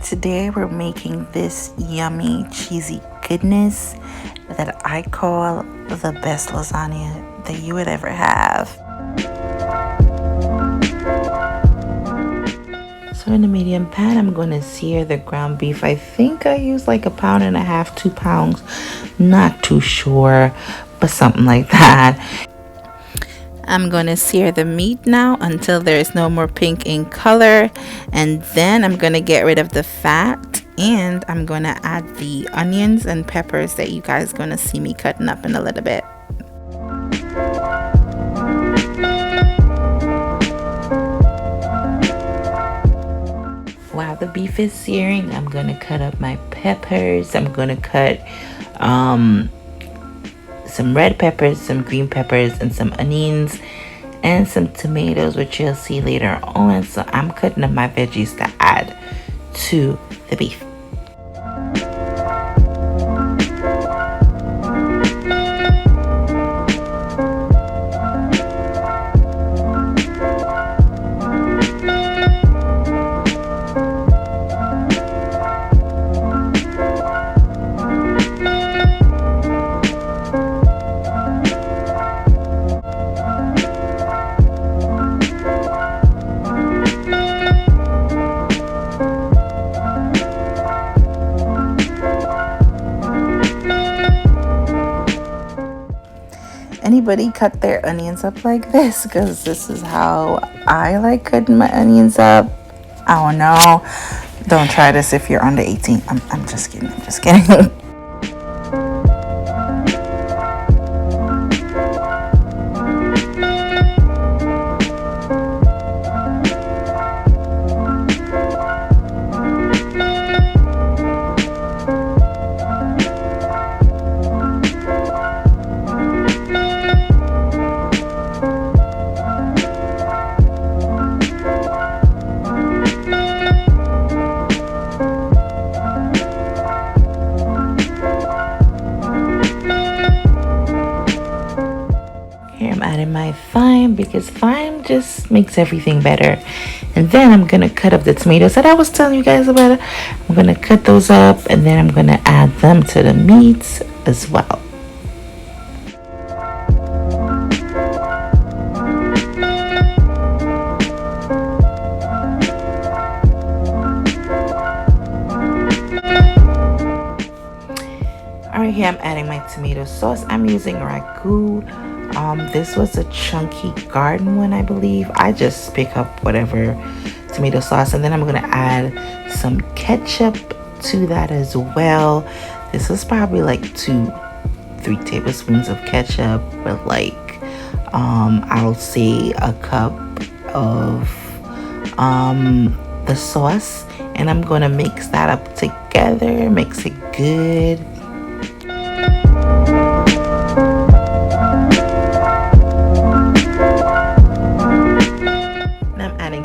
Today we're making this yummy, cheesy goodness that I call the best lasagna that you would ever have. So in the medium pan, I'm going to sear the ground beef. I think I used like 1.5 pounds, 2 pounds. Not too sure, but something like that. I'm going to sear the meat now until there is no more pink in color, and then I'm going to get rid of the fat, and I'm going to add the onions and peppers that you guys are going to see me cutting up in a little bit. While the beef is searing, I'm going to cut up my peppers. I'm going to cut some red peppers, some green peppers, and some onions, and some tomatoes, which you'll see later on. So I'm cutting up my veggies to add to the beef. Anybody cut their onions up like this? Because this is how I like cutting my onions up. I don't know. Don't try this if you're under 18. I'm just kidding. I'm just kidding. Here I'm adding my thyme because thyme just makes everything better. And then I'm going to cut up the tomatoes that I was telling you guys about. I'm going to cut those up, and then I'm going to add them to the meats as well. Alright, here I'm adding my tomato sauce. I'm using ragu. This was a chunky garden one, I believe. I just pick up whatever tomato sauce, and then I'm gonna add some ketchup to that as well. This was probably like 2-3 tablespoons of ketchup, but like I'll say a cup of the sauce, and I'm gonna mix that up together, mix it good.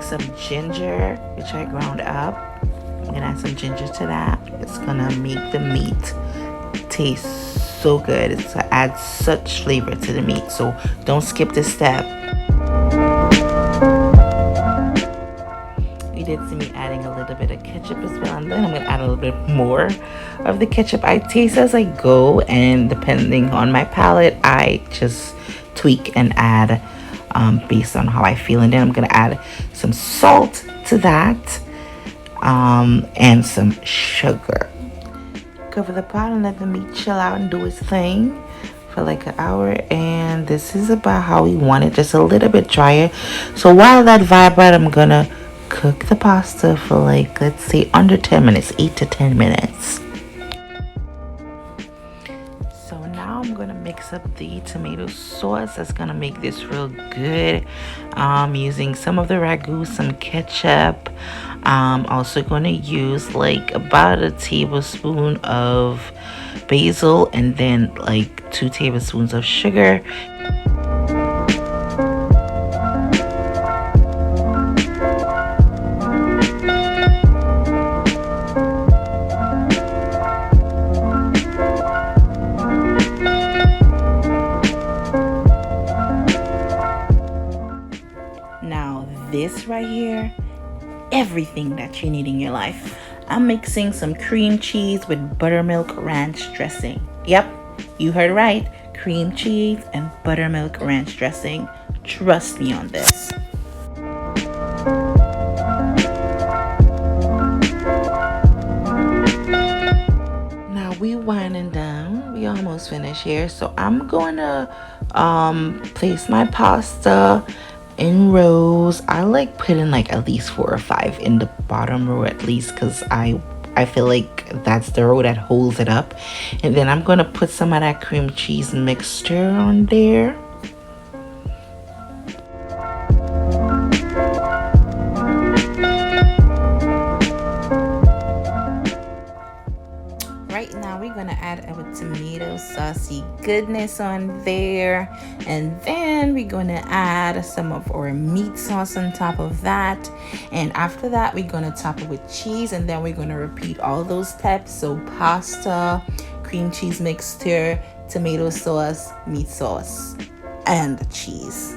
Some ginger, which I ground up. I'm gonna add some ginger to that. It's gonna make the meat taste so good. It's gonna add such flavor to the meat, so don't skip this step. You did see me adding a little bit of ketchup as well, and then I'm gonna add a little bit more of the ketchup. I taste as I go, and depending on my palate, I just tweak and add based on how I feel. And then I'm gonna add some salt to that, and some sugar. Cover the pot and let the meat chill out and do its thing for like an hour. And this is about how we want it, just a little bit drier. So while that vibrates, I'm gonna cook the pasta for like, let's say under 10 minutes, 8 to 10 minutes. So now I'm gonna mix up the tomato sauce. That's gonna make this real good. Using some of the ragu, some ketchup. Also gonna use like about a tablespoon of basil, and then like 2 tablespoons of sugar. Now this right here everything that you need in your life. I'm mixing some cream cheese with buttermilk ranch dressing. Yep, you heard right. Cream cheese and buttermilk ranch dressing. Trust me on this. Now we winding down. We almost finished here. So I'm gonna place my pasta in rows. I like putting like at least 4 or 5 in the bottom row at least, because I feel like that's the row that holds it up. And then I'm gonna put some of that cream cheese mixture on there. Right now we're gonna add our tomato saucy goodness on there, and then we're gonna add some of our meat sauce on top of that, and after that we're gonna top it with cheese, and then we're gonna repeat all those steps. So pasta, cream cheese mixture, tomato sauce, meat sauce, and cheese.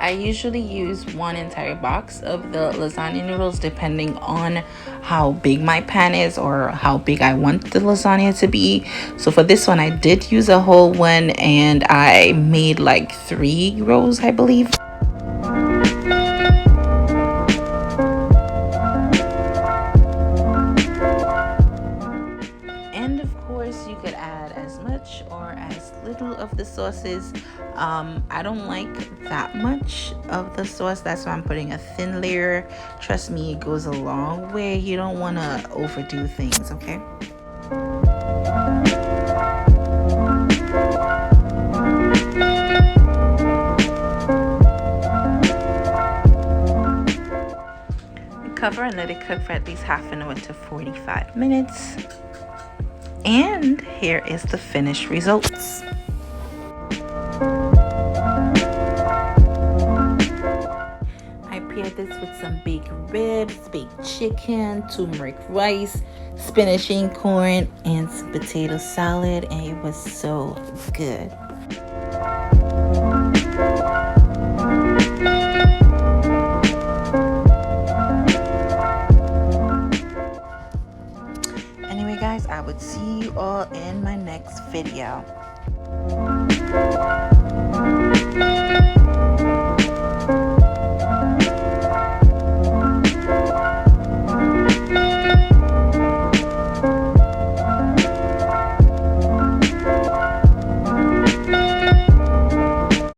I usually use one entire box of the lasagna noodles depending on how big my pan is or how big I want the lasagna to be. So for this one I did use a whole one, and I made like 3 rows, I believe. And of course you could add as much or as little of the sauces. I don't like that much of the sauce, that's why I'm putting a thin layer. Trust me, it goes a long way. You don't want to overdo things, okay? Cover and let it cook for at least half an hour to 45 minutes. And here is the finished results. I paired this with some baked ribs, baked chicken, turmeric rice, spinach and corn, and some potato salad, and it was so good. Anyway guys, I would see you all in my next video.